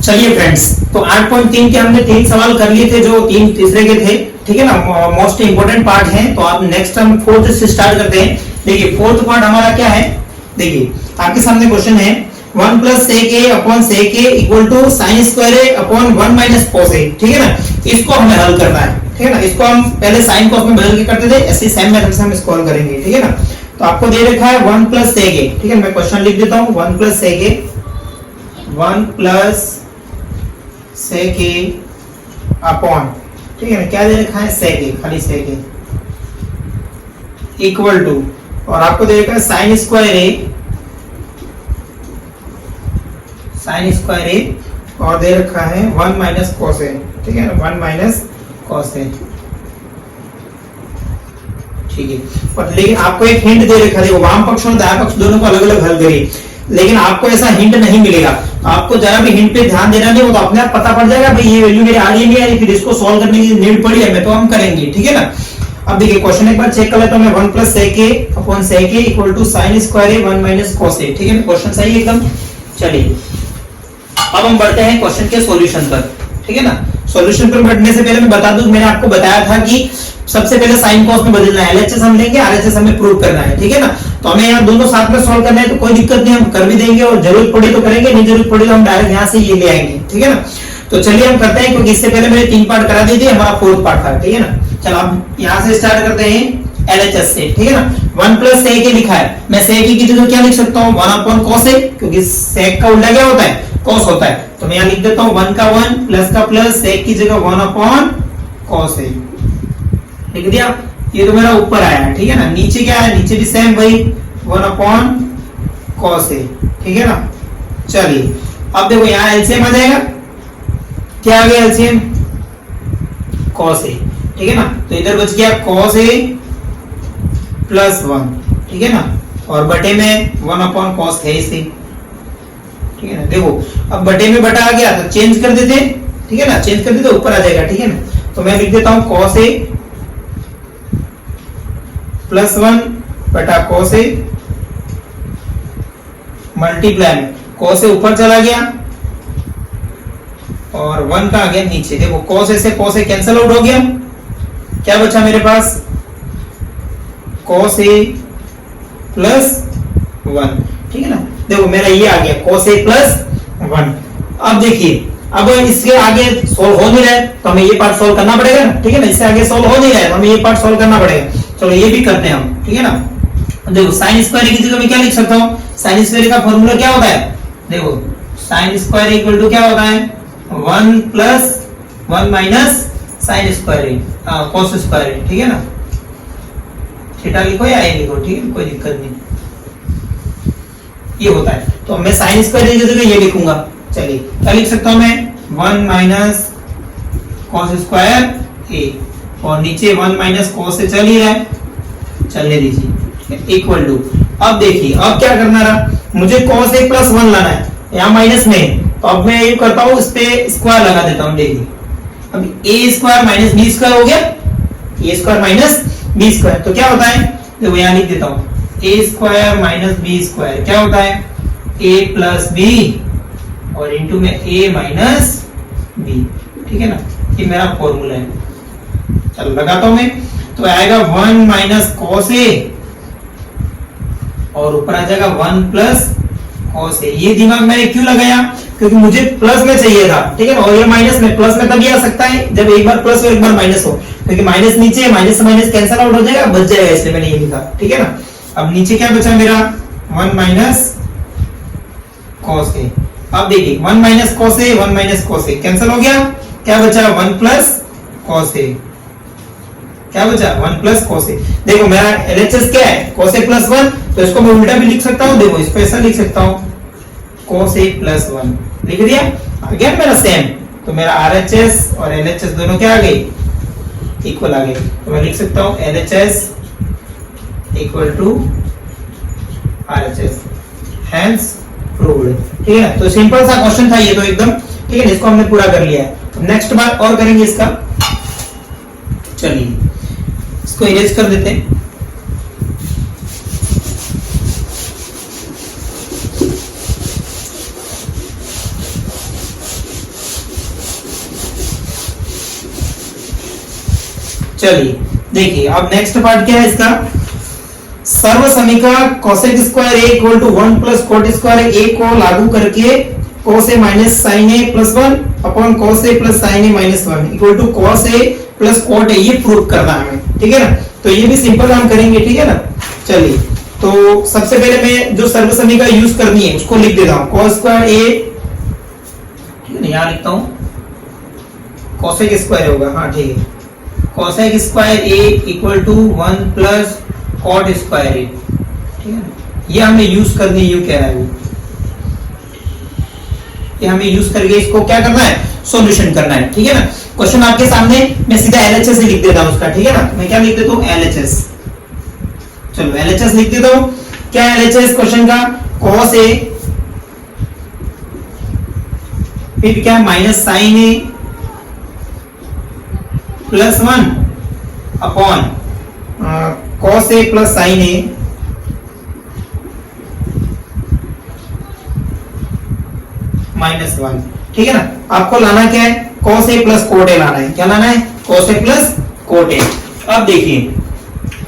चलिए फ्रेंड्स, तो 8.3 के हमने 3 सवाल कर लिए थे जो 3 तीसरे के थे, ठीक है ना, मोस्ट इंपोर्टेंट पार्ट है। तो आप नेक्स्ट हम फोर्थ से स्टार्ट करते हैं। देखिए फोर्थ पार्ट हमारा क्या है, देखिए आपके सामने क्वेश्चन है 1 plus sec A upon sec A equal to sine square A upon 1 minus cos A, ठीक है ना। इसको हमें हल करना है, ठीक है ना। इसको हम पहले साइन कॉस में बदल के करते थे, ऐसे सेम मेथड से हम इसको हल करेंगे, ठीक है ना। तो आपको दे रखा है 1 प्लस सेक ए, ठीक है, मैं क्वेश्चन लिख देता हूं 1 plus sec A, 1 plus sec A upon, ठीक है ना, क्या दे रखा है सेक ए, खाली सेक ए इक्वल टू, और आपको दे रखा है साइन स्क्वायर ए, साइन स्क्वायर ए, और दे रखा है 1 माइनस कॉस ए, ठीक है ना, 1 माइनस कॉस ए, ठीक है। और लेकिन आपको एक हिंट दे रखा है, देखो वाम पक्ष और दायां पक्ष दोनों को अलग अलग हल करिए, लेकिन आपको ऐसा हिंट नहीं मिलेगा। आपको जरा भी हिंट पे ध्यान देना नहीं, वो तो अपने आप पता पड़ जाएगा भाई ये वैल्यू मेरी आ रही है नहीं आ रही, फिर इसको सॉल्व करने की नीड पड़ी है मैं तो हम करेंगे, ठीक है ना। अब देखिए क्वेश्चन एक बार चेक कर लेता हूं मैं, 1 plus sec A upon sec A equal to sine square A 1 minus cos A, ठीक है ना, क्वेश्चन सही है एकदम। चलिए अब हम बढ़ते हैं क्वेश्चन के सॉल्यूशन पर, ठीक है ना। सॉल्यूशन पर बढ़ने से पहले मैं बता दूं, मैंने आपको बताया था कि सबसे पहले साइन कॉस में बदलना है, एलएचएस हम लेंगे, आरएचएस हमें प्रूव करना है, ठीक है ना। तो हमें यहाँ दोनों साथ में सॉल्व करना है, तो कोई दिक्कत नहीं, हम कर भी देंगे, और जरूरत पड़ी तो करेंगे, नहीं जरूरत पड़ी तो हम डायरेक्ट यहाँ से ये ले आएंगे, ठीक है ना। तो चलिए हम करते हैं, क्योंकि इससे पहले मैंने 3 पार्ट करा दिए थे, हमारा 4th पार्ट था, ठीक है ना। चलो अब यहाँ से स्टार्ट करते हैं एलएचएस से, ठीक है ना। 1 प्लस सेक ए लिखा है, मैं सेक ए की जगह क्या लिख सकता हूँ 1 अपॉन कॉस ए, क्योंकि सेक का उल्टा क्या होता है, कॉस होता है। तो मैं यहाँ लिख देता हूँ 1 का 1 प्लस का प्लस, सेक की जगह 1 अपॉन कॉस ए लिख दिया। ये तो मेरा ऊपर आया है, ठीक है ना। नीचे क्या है, नीचे भी सेम वही 1 अपॉन कॉस ए, ठीक है ना। चलिए अब देखो यहाँ एलसीएम आ जाएगा, क्या आ गया एलसीएम, कॉस ए, ठीक है ना। तो इधर बच गया कॉस ए प्लस 1, ठीक है ना, और बटे में 1 अपॉन कॉस है इसे, ठीक है ना। देखो अब बटे में बटा आ गया तो चेंज कर देते, ठीक है ना, चेंज कर देते ऊपर आ जाएगा, ठीक है ना। तो मैं लिख देता हूं कॉस ए प्लस 1 बटा कॉस ए मल्टीप्लाई में कॉस ए ऊपर चला गया और 1 का आ गया नीचे। देखो कॉस ए से कॉस ए कैंसिल आउट हो गया, क्या बचा मेरे पास, कॉस ए प्लस 1, ठीक है ना। देखो मेरा ये आ गया cos a प्लस 1। अब देखिए अब इसके आगे सोल्व हो नहीं रहा है, तो हमें ये पार्ट सोल्व करना पड़ेगा ना, ठीक है ना। इससे आगे सोल्व हो नहीं रहा है, तो हमें ये पार्ट सोल्व करना पड़ेगा। चलो ये भी करते हैं हम, ठीक है ना। देखो साइन स्क्वायर की जगह मैं क्या लिख सकता हूँ, साइन स्क्वायर का फॉर्मूला क्या होता है, देखो साइन स्क्वायर इक्वल टू क्या होता है 1 plus 1 minus sine square cos square, ठीक है ना। थीटा लिखो या ए लिखो, ठीक है, कोई दिक्कत नहीं, ये होता है। तो मैं साइन स्क्वायर की जगह ये लिखूंगा, चलिए क्या लिख सकता हूं मैं 1 माइनस कॉस स्क्वायर ए, और नीचे 1 माइनस कॉस से चल ही रहा है, चलने दीजिए, इक्वल टू। अब देखिए अब क्या करना रहा, मुझे कॉस ए प्लस 1 लाना है, यहाँ माइनस में, तो अब मैं ये करता हूँ इस पे स्क्वायर लगा देता हूँ। देखिए अब ए स्क्वायर माइनस बी स्क्वायर हो गया, ए स्क्वायर माइनस बी स्क्वायर, तो क्या होता है, देखो यहाँ लिख देता हूँ ए स्क्वायर माइनस बी स्क्वायर क्या होता है ए प्लस बी और इंटू में ए माइनस बी, ठीक है ना। ये मेरा फॉर्मूला है, चलो लगाता हूं मैं, तो आएगा 1 माइनस कॉस ए और ऊपर आ जाएगा 1 प्लस कॉस ए। ये दिमाग मैंने क्यों लगाया, क्योंकि मुझे प्लस में चाहिए था, ठीक है ना, और ये माइनस में, प्लस में तभी आ सकता है जब एक बार प्लस और एक बार माइनस हो, क्योंकि माइनस नीचे है, माइनस से माइनस कैंसिल आउट हो जाएगा, बच जाएगा, इसलिए मैंने ये लिखा, ठीक है ना। अब नीचे क्या बचा मेरा 1 माइनस कॉस ए। अब देखिए 1 माइनस कॉस ए 1 माइनस कॉस ए कैंसिल हो गया, क्या बचा 1 प्लस कॉस ए, क्या बचा 1 प्लस कॉस ए। देखो मेरा एलएचएस क्या है कॉस ए प्लस 1, तो इसको मैं उल्टा भी लिख सकता हूँ, देखो इसको ऐसा लिख सकता हूँ कॉस ए प्लस 1 लिख दिया, आ गया मेरा सेम। तो मेरा आरएचएस और एलएचएस दोनों क्या आ गए, इक्वल आ गए। तो मैं लिख सकता हूँ LHS equal to RHS, hence proved, ठीक है ना। तो सिंपल सा क्वेश्चन था ये तो एकदम, ठीक है, इसको हमने पूरा कर लिया है। नेक्स्ट बार और करेंगे इसका, चलिए इसको इरेज कर देते हैं। चलिए देखिए अब नेक्स्ट पार्ट क्या है इसका, सर्व समीका cosec square a equal to 1 plus cot square a को लागू करके cos a minus sin a plus 1 upon cos a plus sin a minus 1 equal to cos a plus cot a, ये prove करना है, ठीक है ना। तो ये भी सिंपल हम करेंगे, ठीक है ना। चलिए तो सबसे पहले मैं जो सर्व समीका यूज करनी है उसको लिख देता हूं, cos स्क्वायर a, ठीक है ना, यहां लिखता हूं cosec स्क्वायर होगा, हाँ ठीक है, cosec square a equal to 1 plus cot square a, ठीक है, ये हमें यूज करनी है, यू कह रहा है वो, ये हमें यूज करके इसको क्या करना है, सॉल्यूशन करना है, ठीक है ना। क्वेश्चन आपके सामने, मैं सीधा एलएचएस लिख देता हूं उसका, ठीक है ना। मैं क्या लिख देता हूं, एलएचएस, चलो एलएचएस लिख देता हूं। क्या एलएचएस क्वेश्चन का, cos a फिर क्या minus sin a plus 1 upon cos a plus sin a minus 1, ठीक है ना। आपको लाना क्या है, cos a plus cot a लाना है, क्या लाना है, cos a plus cot a। अब देखिए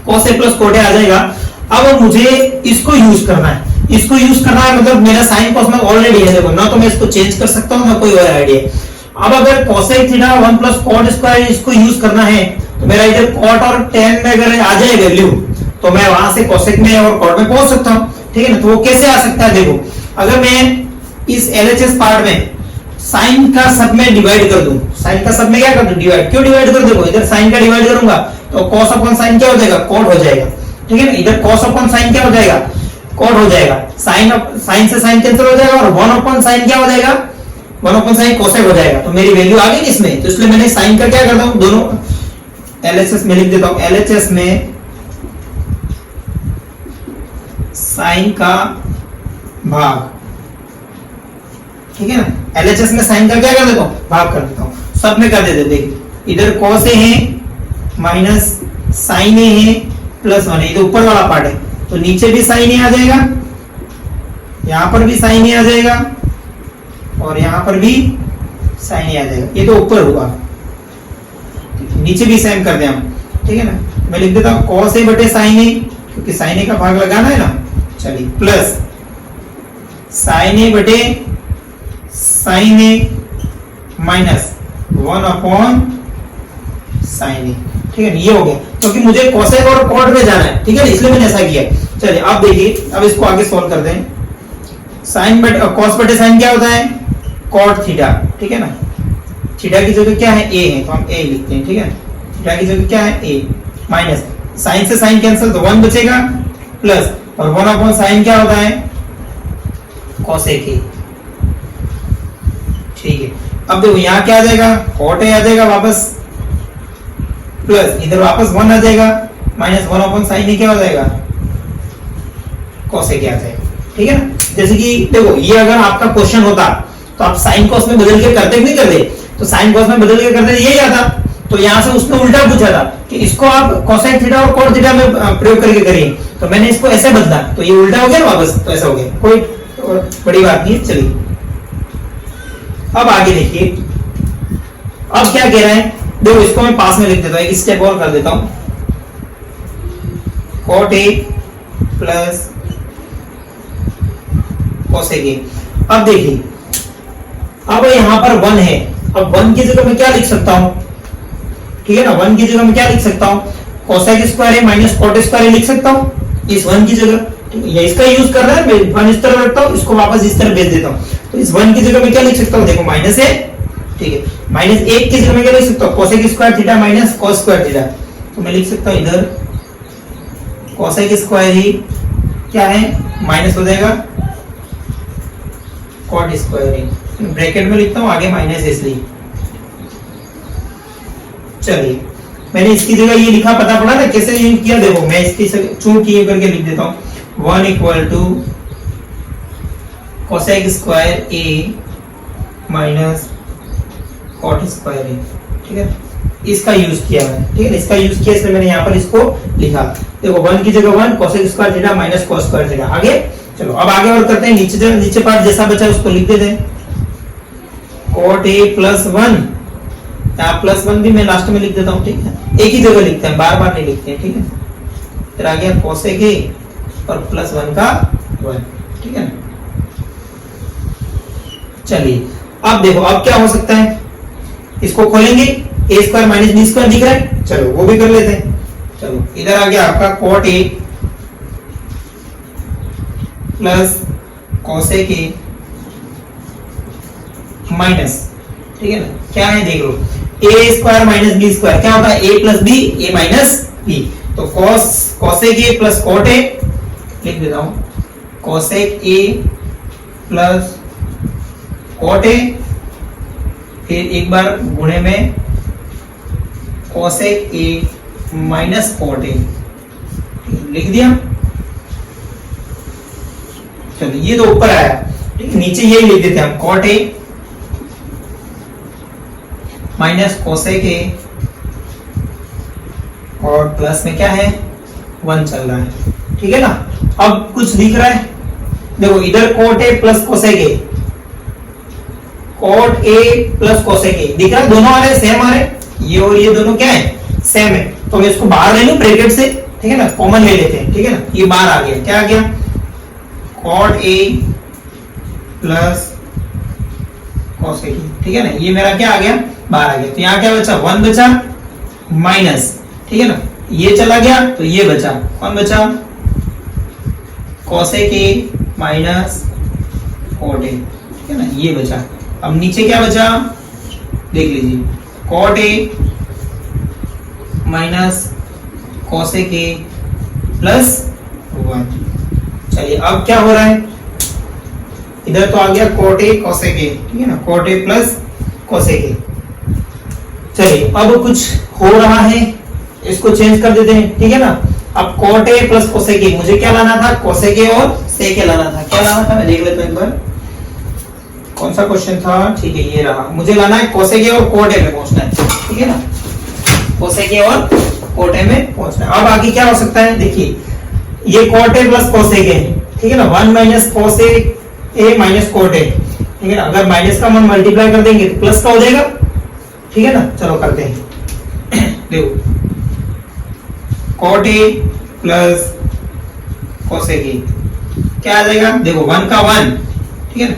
cos a plus cot a आ जाएगा। अब मुझे इसको यूज करना है, इसको यूज करना है मतलब मेरा साइन cos में ऑलरेडी है, देखो ना, तो मैं इसको चेंज कर सकता हूं ना, कोई और आइडिया। अब अगर cosec theta 1 plus cot square इसको यूज करना है तो मेरा इधर cot और tan में अगर आ जाए वैल्यू तो मैं वहां से cosec में और cot में पहुंच सकता हूं, ठीक है ना। तो वो कैसे आ सकता है, देखो अगर मैं इस एलएचएस पार्ट में साइन का सब में डिवाइड कर दूं, साइन का सब में क्या कर दूं, डिवाइड, क्यों डिवाइड कर, देखो इधर साइन का डिवाइड करूंगा तो cos अपॉन साइन क्या हो जाएगा, cot हो जाएगा, ठीक है ना। इधर cos अपॉन साइन क्या हो जाएगा, cot हो जाएगा, साइन से साइन कैंसिल हो जाएगा और 1 अपॉन साइन क्या हो जाएगा, 1 अपॉन साइन cosec हो जाएगा। तो मेरी वैल्यू आ गई इसमें, तो इसलिए मैंने साइन का क्या करता हूं, दोनों एलएचएस में लिख देता हूं, एलएचएस में साइन का भाग, ठीक है ना। एलएचएस में साइन का क्या कर देता हूं, भाग कर देता हूं, सब में कर देते, देखिए इधर cos a है माइनस sin a है प्लस 1 है, इधर ऊपर वाला पार्ट है तो नीचे भी sin a आ जाएगा, यहां पर भी sin a आ जाएगा और यहां पर भी sin a आ जाएगा, ये तो ऊपर हुआ, नीचे भी सेम कर दे हम, ठीक है ना। मैं लिख देता हूं cos a बटे sin a, क्योंकि sin a का भाग लगाना है ना, चलिए प्लस sin a बटे sin a minus 1 upon sin a, ठीक है, ये हो गया, क्योंकि मुझे cosec और cot में जाना है, ठीक है, इसलिए मैंने ऐसा किया। चलिए अब देखिए, अब इसको आगे सॉल्व करते हैं। sin बटे cos बटे sin क्या होता है, cot थीटा, ठीक है ना। थीटा की जगह क्या है, a है, तो हम a लिखते हैं, ठीक है। थीटा की जगह क्या है, a माइनस sin से sin कैंसिल तो 1 बचेगा प्लस और 1 अपॉन sin क्या होता है, cosec a, ठीक है। अब देखो यहाँ क्या आ जाएगा, cot a आ जाएगा वापस प्लस इधर वापस 1 आ जाएगा माइनस 1 अपॉन sin a क्या हो जाएगा, cos a क्या आ जाएगा, ठीक है ना। जैसे कि देखो ये अगर आपका क्वेश्चन होता तो आप sin cos में बदल के करते नहीं करते, तो sin cos में बदल के करते यही आता, तो यहाँ से उसने उल्टा पूछा था कि इसको आप cosec थीटा और cot थीटा में प्रयोग करके करिए, तो मैंने इसको ऐसे बदला तो ये उल्टा हो गया ना वापस, तो ऐसा हो गया, कोई बड़ी बात नहीं है। चलिए अब आगे देखिए, अब क्या कह रहा है, देखो इसको मैं पास में लिख देता हूं, एक स्टेप और कर देता हूं, cot a plus cosec a। अब देखिए अब यहां पर 1 है, अब 1 की जगह मैं क्या लिख सकता हूं, ठीक है ना, 1 की जगह मैं क्या लिख सकता हूं, cosec square a minus cot square a लिख सकता हूं इस 1 की जगह, ये इसका यूज कर रहा है, मैं 1 इस तरह रखता हूं, इसको वापस इस तरह भेज देता हूं, तो इस 1 की जगह मैं क्या लिख सकता हूं, देखो माइनस है, ठीक है, माइनस 1 की जगह मैं क्या लिख सकता हूं, cosec square theta minus cos square theta, तो मैं लिख सकता हूं इधर cosec स्क्वायर ही क्या है, माइनस हो जाएगा cot स्क्वायर ही, ब्रैकेट में लिखता हूं, आगे माइनस इसलिए। चलिए मैंने इसकी जगह ये लिखा, पता पड़ा ना कैसे यूज किया, देखो मैं इसकी चूक किए करके लिख देता हूं, 1 equal to cosec square a minus cot square a, ठीक है, इसका यूज किया है, ठीक है, इसका यूज किया इसलिए मैंने यहाँ पर इसको लिखा। देखो 1 की जगह 1 cosec square theta minus cos square theta. आगे चलो अब आगे और करते हैं, नीचे पार्ट जैसा बचा उसको लिख देते हैं, cot a प्लस 1 यहाँ +1 भी मैं लास्ट में लिख देता हूँ, ठीक है, एक ही जगह लिखते हैं, बार बार नहीं लिखते हैं, ठीक है। फिर आ गया कोसेक ए और +1 का 1, ठीक है ना। चलिए अब देखो अब क्या हो सकता है, इसको खोलेंगे, a square minus B square दिख रहा है, चलो वो भी कर लेते हैं। चलो इधर आ गया आपका cot a plus cosec A minus, ठीक है ना, क्या है देख लो, a square minus B square क्या होता है, a plus B, a minus B, तो cosec A plus cot a लिख देता हूं, cosec A plus cot a, फिर एक बार गुणे में cosec A minus cot a लिख दिया। चलिए ये तो ऊपर आया, ठीक, नीचे यही लिख देते हैं हम, cot a माइनस कोसेक ए और प्लस में क्या है 1 चल रहा है, ठीक है ना। अब कुछ दिख रहा है, देखो इधर cot a plus cosec A, cot a plus cosec ए दिख रहा है, दोनों आ रहे सेम आ रहे, ये और ये दोनों क्या है सेम है, तो मैं इसको बाहर ले लूं ब्रैकेट से, ठीक है ना, कॉमन ले लेते हैं, ठीक है ना, ये बाहर आ गया, क्या आ गया cot a प्लस कोसेक ए, ठीक है ना, ये मेरा क्या आ गया बाहर आ गया, तो यहाँ क्या बचा 1 बचा माइनस, ठीक है ना, ये चला गया तो ये बचा, कौन बचा cosec A minus cot a, ठीक है ना, ये बचा। अब नीचे क्या बचा देख लीजिए, cot a minus cosec A plus 1। चलिए अब क्या हो रहा है, इधर तो आ गया cot a कोसेक ए, ठीक है ना, cot a प्लस कोसेक ए। चलिए अब कुछ हो रहा है, इसको चेंज कर देते हैं, ठीक है ना। अब cot a प्लस कोसेक ए, मुझे क्या लाना था कोसेक ए और सेक ए लाना था, क्या लाना था मैं देख लेता हूं एक बार, कौन सा क्वेश्चन था, ठीक है ये रहा, मुझे लाना है कोसेक ए और cot a में पहुंचना है, ठीक है ना, कोसेक ए और cot a में पहुंचना है। अब आगे क्या हो सकता है, देखिए ये cot a प्लस कोसेक ए, ठीक है ना, 1 minus cosec A minus cot a, ठीक है ना, अगर माइनस का हम मल्टीप्लाई कर देंगे तो प्लस का हो जाएगा, ठीक है ना। चलो करते हैं, देखो cot a प्लस कोसेक ए क्या आ जाएगा, देखो 1 का 1, ठीक है ना,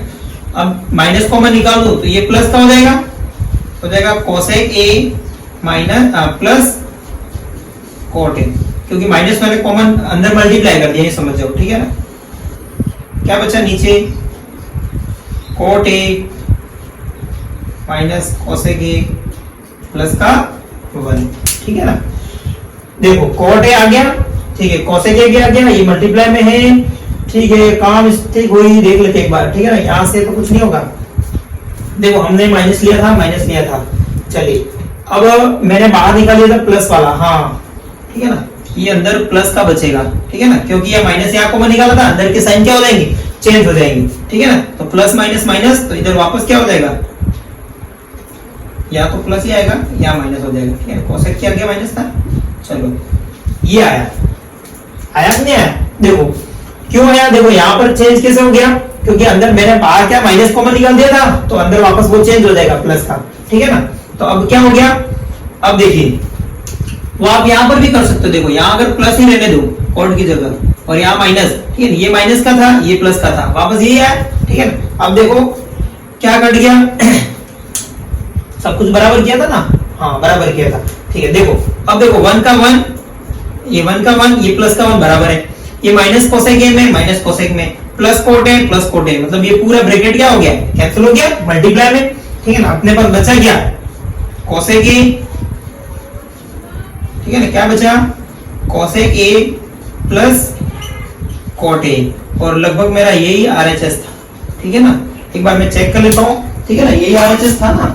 अब माइनस कॉमन निकाल दो तो ये प्लस का हो जाएगा cosec A minus plus cot a, क्योंकि माइनस मैंने कॉमन अंदर मल्टीप्लाई कर दिया, ये समझ जाओ, ठीक है ना। क्या बचा नीचे cot a minus cosec A plus का 1, ठीक है ना। देखो cot a आ गया, ठीक है, कोसेक ए भी आ गया, ये मल्टीप्लाई में है, ठीक है, काम ठीक हुई, देख लेते एक बार, ठीक है ना, यहां से तो कुछ नहीं होगा, देखो हमने माइनस लिया था, चलिए अब मैंने बाहर निकाल लिया था प्लस वाला, हाँ ठीक है ना, ये अंदर प्लस का बचेगा, ठीक है ना, क्योंकि ये माइनस यहाँ कॉमन निकाला था, अंदर के साइन क्या हो जाएंगे चेंज हो जाएंगे, ठीक है ना, तो प्लस माइनस माइनस, तो इधर वापस क्या हो जाएगा, या तो प्लस ही आएगा या माइनस हो जाएगा, ठीक है, कोसेक क्या गया माइनस था, चलो ये आया कि नहीं आया, देखो क्यों आया, देखो यहाँ पर चेंज कैसे हो गया, क्योंकि अंदर मैंने बाहर क्या माइनस कॉमन निकाल दिया था, तो अंदर वापस वो चेंज हो जाएगा प्लस का, ठीक है ना। तो अब क्या हो गया, अब देखिए वो आप यहाँ पर भी कर सकते हो, देखो यहाँ अगर प्लस ही रहने दो cot की जगह और यहाँ माइनस, ठीक है, ये माइनस का था ये प्लस का था, वापस यही आया, ठीक है ना। अब देखो क्या कट गया सब कुछ बराबर किया था ना, हाँ बराबर किया था, ठीक है। देखो अब देखो 1 का 1, ये 1 का 1, ये प्लस का 1 बराबर है, ये माइनस कोसेक ए में माइनस कोसेक में plus cot a plus cot a, मतलब ये पूरा ब्रैकेट क्या हो गया कैंसिल हो गया मल्टीप्लाई में, ठीक है ना। अपने पास बचा क्या कोसेक ए, ठीक है ना, क्या बचा cosec A plus cot a, और लगभग मेरा यही RHS था, ठीक है ना। एक बार मैं चेक कर लेता हूँ, ठीक है ना, यही RHS था ना,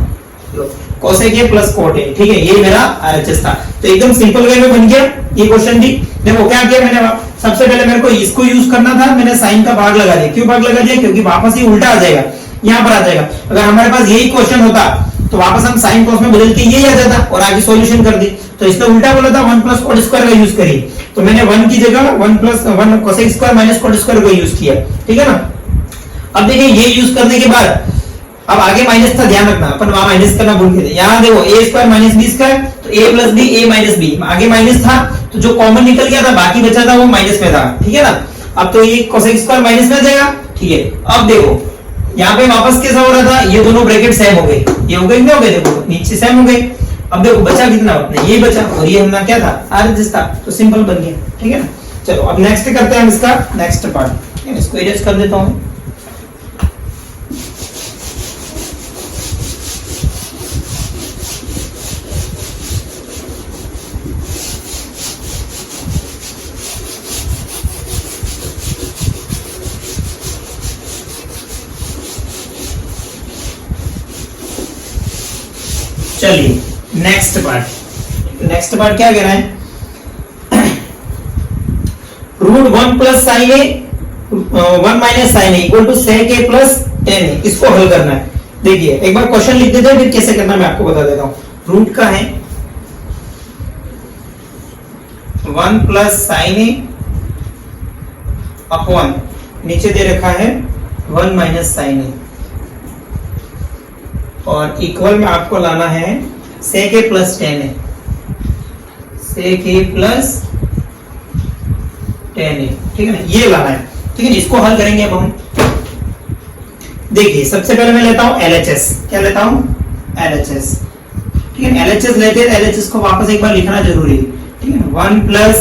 cosec A plus cot a, ठीक है, ये मेरा RHS था। तो एकदम सिंपल वे में बन गया ये क्वेश्चन भी। देखो क्या किया मैंने, सबसे पहले मेरे को इसको यूज करना था, मैंने साइन का भाग लगा दिया, क्यों भाग लगा दिया, क्योंकि वापस ये उल्टा आ जाएगा, यहाँ पर आ जाएगा। अगर हमारे पास यही क्वेश्चन होता तो वापस हम साइन कॉस में बदल के यही आ जाता और आगे सॉल्यूशन कर दी, तो इसने उल्टा बोला था 1 प्लस cot स्क्वायर का यूज करिए, तो मैंने 1 की जगह 1 plus 1 cosec square minus cot square को यूज किया, ठीक है ना। अब देखिए ये यूज करने के बाद अब आगे माइनस था, ध्यान रखना, अपन वहां माइनस करना भूल गए थे। यहाँ देखो ए स्क्वायर माइनस बी स्क्वायर, तो ए प्लस बी, ए माइनस बी, आगे माइनस था तो जो कॉमन निकल गया था, बाकी बचा था वो माइनस में था, ठीक है ना। अब तो ये कोसेक स्क्वायर माइनस में आ जाएगा, ठीक है। अब देखो यहाँ पे वापस कैसा हो रहा था, ये दोनों ब्रैकेट सेम हो गए, ये हो गए नहीं हो गए, देखो नीचे सेम हो गए। अब देखो बचा कितना, अपने ये बचा, और ये हमने क्या था, RHS था, तो सिंपल बन गया, ठीक है ना। चलो अब नेक्स्ट करते हैं हम इसका नेक्स्ट पार्ट, इसको इरेज कर देता हूं। चलिए नेक्स्ट पार्ट क्या कह रहा है, root 1 plus sine A 1 minus sine A equal to sec A plus tan A, इसको हल करना है। देखिए एक बार क्वेश्चन लिख देते हैं, फिर कैसे करना मैं आपको बता देता हूं। रूट का है 1 प्लस साइन ए अपॉन नीचे दे रखा है 1 माइनस साइन ए, और इक्वल में आपको लाना है सेक A plus tan A, sec A plus tan ए, ठीक है ना, ये लाना है, ठीक है। इसको हल करेंगे अब हम। देखिए सबसे पहले मैं लेता हूं LHS, क्या लेता हूं LHS, ठीक है। LHS लेते हैं, LHS को वापस एक बार लिखना जरूरी है, ठीक है ना। 1 प्लस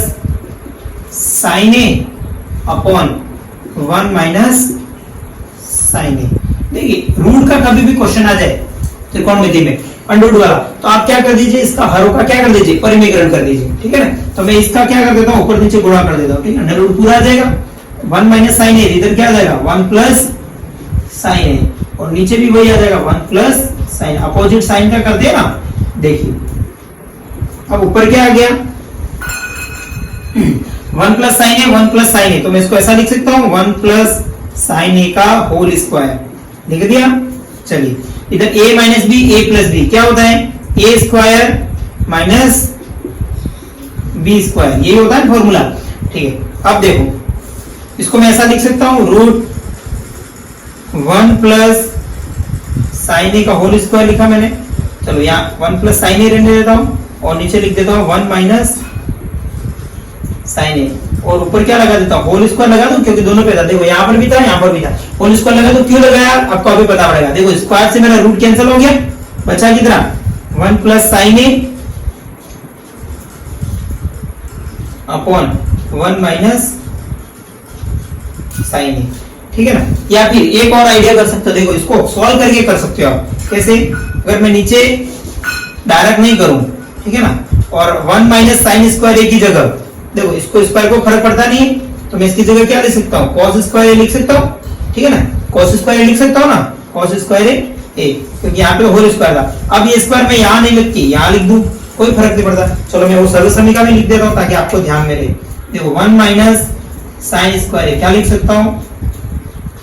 साइन ए अपॉन 1 माइनस साइन ए। देखिए रूट का कभी भी क्वेश्चन आ जाए त्रिकोणमिति में अंडर रूट वाला, तो आप क्या कर दीजिए, इसका हरों का क्या कर दीजिए, परिमीकरण कर दीजिए, ठीक है ना। तो मैं इसका क्या कर देता हूं, ऊपर नीचे गुणा कर देता हूं, ठीक है। अंडर रूट पूरा आ जाएगा, 1 माइनस साइन ए, इधर क्या आ जाएगा 1 प्लस साइन ए, और नीचे भी वही आ जाएगा 1 प्लस साइन, अपोजिट साइन का कर दिया ना। देखिए अब ऊपर क्या आ गया 1 plus sine A, 1 plus sine ए, तो मैं इसको ऐसा लिख सकता हूं 1 प्लस साइन ए का होल स्क्वायर, लिख दिया। चलिए इधर a minus b, a plus b क्या होता है, a square minus B square, यही होता है फॉर्मूला, ठीक है। अब देखो इसको मैं ऐसा लिख सकता हूं रूट 1 प्लस साइन ए का होल स्क्वायर लिखा मैंने। चलो यहाँ 1 प्लस साइन ए रहने देता हूं, और नीचे लिख देता हूं 1 माइनस साइन ए, और ऊपर क्या लगा देता हूं, होल स्क्वायर लगा दूं, क्योंकि दोनों पे था। देखो यहाँ पर भी था, यहाँ पर भी था, होल स्क्वायर लगा दूं। क्यों लगाया आपको अभी पता पड़ेगा। देखो स्क्वायर से मेरा रूट कैंसिल हो गया, बचा कितना 1 प्लस साइन ए अपॉन 1 माइनस साइन ए, ठीक है ना। या फिर एक और आइडिया कर सकते हो, देखो इसको सॉल्व करके कर सकते हो आप। कैसे, अगर मैं नीचे डायरेक्ट नहीं करूं, ठीक है ना, और 1 माइनस साइन स्क्वायर ए की जगह, देखो इसको स्क्वायर को फर्क पड़ता नहीं, तो मैं इसकी जगह क्या लिख सकता हूँ, कॉस स्क्वायर ए लिख सकता हूँ, ठीक है ना। कॉस स्क्वायर ए लिख सकता हूँ ना, कॉस स्क्वायर ए, क्योंकि यहाँ पे होल स्क्वायर था। अब ये स्क्वायर मैं यहाँ नहीं लिखती, यहाँ लिख दूं, कोई फर्क नहीं पड़ता। चलो मैं वो सरल समीकरण में लिख देता हूँ ताकि आपको ध्यान में रहे। देखो 1 माइनस साइन स्क्वायर ए क्या लिख सकता हूँ,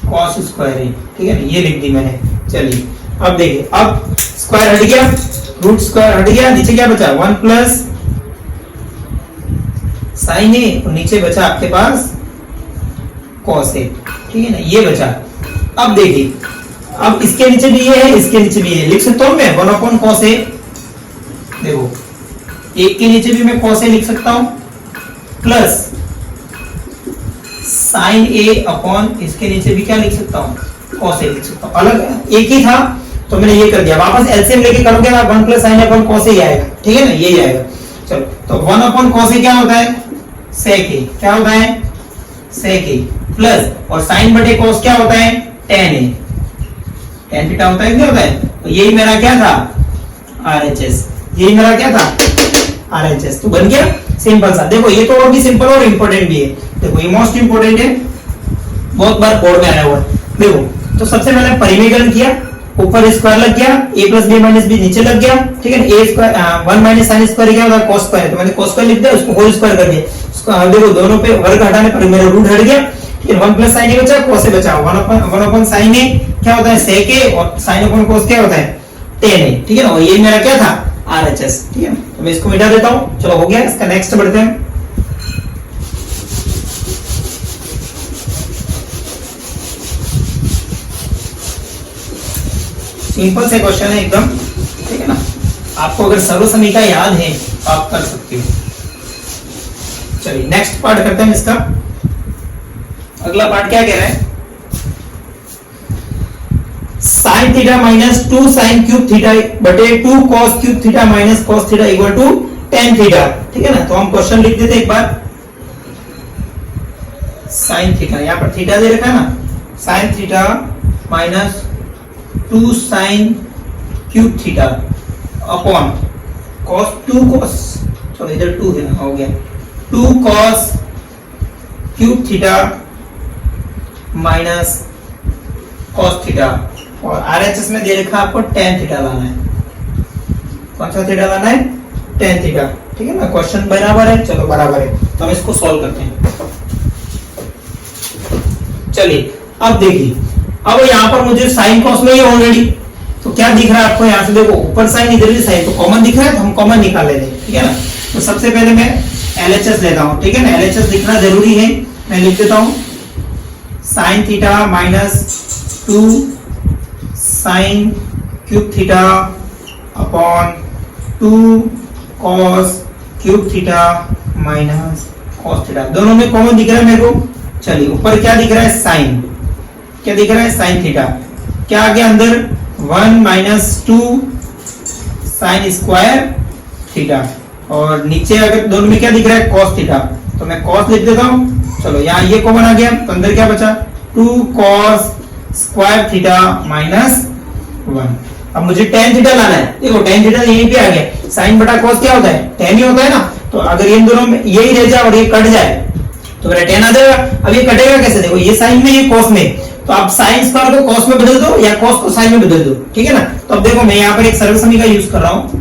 कॉस स्क्वायर ए, ठीक है ना, ये लिख दी मैंने। चलिए अब देखिए, अब स्क्वायर हट गया, रूट स्क्वायर हट गया, नीचे क्या बचा 1 प्लस साइन ए, और नीचे बचा आपके पास कॉस ए, ठीक है ना, ये बचा। अब देखिए अब इसके नीचे भी ये है, इसके नीचे भी ये लिख सकता हूं मैं 1 अपॉन कॉस ए। देखो एक के नीचे भी मैं कॉस ए लिख सकता हूं, प्लस साइन ए अपॉन इसके नीचे भी क्या लिख सकता हूं, कॉस ए लिख सकता हूं। अलग एक ही था तो मैंने ये कर दिया, वापस एलसीएम लेके करोगे ना 1 plus sine upon cos A आएगा, ठीक है ना, यही आएगा। चलो तो 1 अपॉन कॉस ए क्या होता है, सेक ए, क्या होता है सेक ए, प्लस और साइन बटे कॉस क्या होता है टेन ए, टेन थीटा होता है, क्या होता है। तो यही मेरा क्या था RHS, यही मेरा क्या था RHS, तो बन गया सिंपल सा। देखो ये तो और भी सिंपल और इंपॉर्टेंट भी है। देखो ये मोस्ट इंपॉर्टेंट है, बहुत बार बोर्ड में आया हुआ है। देखो तो सबसे पहले परिमीकरण किया, ऊपर स्क्वायर लग गया, a plus b minus b नीचे लग गया, ठीक है ना। a square 1 minus sine square क्या होता है cos स्क्वायर, तो मैंने cos स्क्वायर लिख दिया, उसको होल स्क्वायर कर दिया। उसको देखो दोनों पे वर्ग हटाने पर मेरा रूट हट गया, ठीक है। 1 प्लस साइन ए बचा, cos ए बचा, 1 अपॉन साइन ए क्या होता है sec ए, और साइन अपॉन cos क्या होता है tan ए, ठीक है ना। और ये मेरा क्या था RHS, ठीक है। तो मैं इसको मिटा देता हूं। चलो हो गया, इसका नेक्स्ट बढ़ते हैं। सिंपल से क्वेश्चन है एकदम, ठीक है ना। आपको अगर सर्वसमीका याद है तो आप कर सकते हो। चलिए नेक्स्ट पार्ट करते हैं इसका। अगला पार्ट क्या कह रहा है, sine theta minus 2 sine cube theta बटे 2 cos cube theta minus cos theta equal to ten theta, ठीक है ना। तो हम क्वेश्चन लिख देते एक बार। साइन थीटा, यहां पर थीटा दे रखा है ना, sign theta minus 2 sine cube theta upon cos 2 cos, चलो इधर 2 है ना, हो गया 2 cos cube theta minus cos theta, और आरएचएस में दे रखा आपको tan थीटा लाना है। कौन सा थीटा लाना है, tan थीटा, ठीक है ना। क्वेश्चन बराबर है, चलो बराबर है, तो हम इसको सॉल्व करते हैं। चलिए अब देखिए, अब यहाँ पर मुझे साइन कॉस में ही ऑलरेडी, तो क्या दिख रहा है आपको, यहाँ से देखो ऊपर साइन इधर भी साइन, तो कॉमन दिख रहा है, तो हम कॉमन निकाल लेते हैं, ठीक है ना। तो सबसे पहले मैं एलएचएस लेता हूँ, ठीक है ना। एलएचएस लिखना जरूरी है, मैं लिख देता हूँ sign theta minus 2 sine cube theta upon 2 cos cube theta minus cos theta, दोनों में कॉमन दिख रहा है मेरे को। चलिए ऊपर क्या दिख रहा है, साइन, क्या दिख रहा है, साइन थीटा, क्या आ गया अंदर 1 माइनस 2 साइन स्क्वायर थीटा, और नीचे अगर दोनों में क्या दिख रहा है, कॉस थीटा, तो मैं कॉस लिख देता हूं। चलो यहाँ ये कॉमन आ गया, तो अंदर क्या बचा 2 कॉस स्क्वायर थीटा माइनस 1। अब मुझे tan थीटा लाना है, देखो tan थीटा यहीं पे आ गया, साइन बटा कॉस क्या होता है, tan ही होता है ना। तो अगर इन दोनों में यही रह जाए और ये कट जाए तो मेरा tan आ जाएगा। अब ये कटेगा कैसे, देखो ये साइन में ये कॉस में, तो आप साइन स्क्वायर को कॉस में बदल दो या कॉस को साइन में बदल दो, ठीक है ना। तो अब देखो मैं यहाँ पर एक सरल समीकरण यूज कर रहा हूं,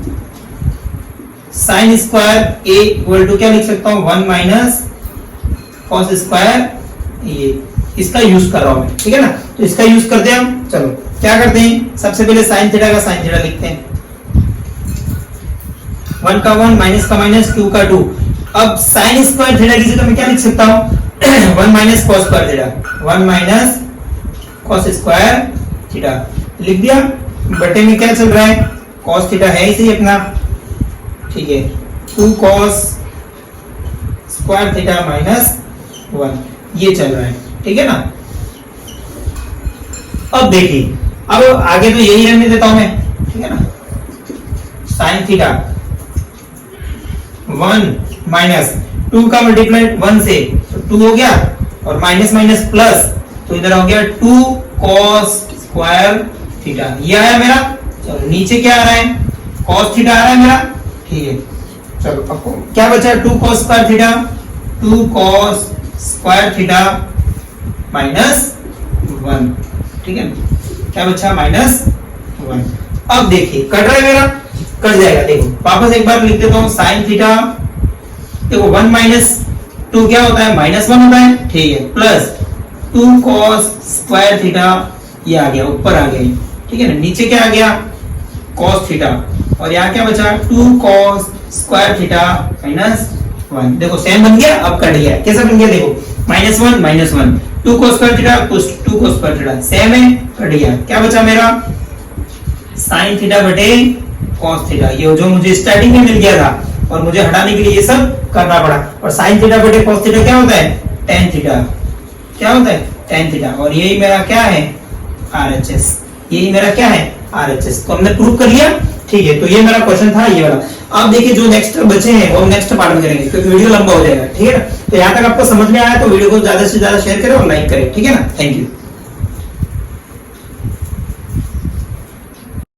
sine square a equal to क्या लिख सकता हूं, 1 माइनस कॉस स्क्वायर ये, इसका यूज कर रहा हूं मैं, ठीक है ना। तो इसका यूज करते हैं हम। चलो क्या करते हैं, सबसे पहले साइन थीटा का साइन थीटा लिखते हैं, 1 का 1 माइनस का माइनस 2 का 2। अब साइन स्क्वायर थीटा की जगह मैं क्या लिख सकता हूं 1 minus cos square theta, 1 minus cos square theta लिख दिया। बटे में क्या चल रहा है, कॉस थीटा है इसे अपना, ठीक है, 2 कॉस स्क्वायर थीटा माइनस 1 ये चल रहा है, ठीक है ना। अब देखिए, अब आगे तो यही रहने देता हूं मैं, ठीक है ना। साइन थीटा 1 माइनस 2 का मल्टीप्लाई 1 से, तो 2 हो गया, और माइनस माइनस प्लस, तो इधर हो गया 2 कॉस स्क्वायर थीटा, ये आया मेरा। चलो नीचे क्या आ रहा है, कॉस थीटा आ रहा है मेरा, ठीक है। चलो आपको क्या बचा, 2 cos square theta, 2 cos square theta minus 1, ठीक है, क्या बचा माइनस 1। अब देखिए कट रहा है मेरा, कट जाएगा, देखो वापस एक बार लिख देता हूं साइन थीटा, देखो 1 माइनस 2 क्या होता है, माइनस 1 होता है, ठीक है, प्लस 2 कॉस स्क्वायर थीटा, ये आ गया ऊपर आ गया, ठीक है ना। नीचे क्या आ गया, कॉस थीटा, और यहाँ क्या बचा 2 कॉस स्क्वायर थीटा माइनस 1। देखो सेम बन गया, अब कट गया, कैसा बन गया, देखो -1 -1, 2 cos square theta 2 cos square theta same है, कट गया। क्या बचा मेरा, साइन थीटा बटे कॉस थीटा, ये जो मुझे स्टार्टिंग में मिल गया था, और मुझे हटाने के लिए ये सब करना पड़ा। और साइन थीटा बटे कॉस थीटा क्या होता है, tan थीटा, क्या होता है tan थीटा, और यही मेरा क्या है RHS, यही मेरा क्या है RHS। तो हमने प्रूव कर लिया, ठीक है। तो ये मेरा क्वेश्चन था ये वाला। अब देखिए जो नेक्स्ट बचे हैं वो नेक्स्ट पार्ट में करेंगे, क्योंकि वीडियो लंबा हो जाएगा, ठीक है ना। तो यहाँ तक आपको समझ में आया तो वीडियो को ज्यादा से ज्यादा शेयर करें और लाइक करें, ठीक है ना। Thank you.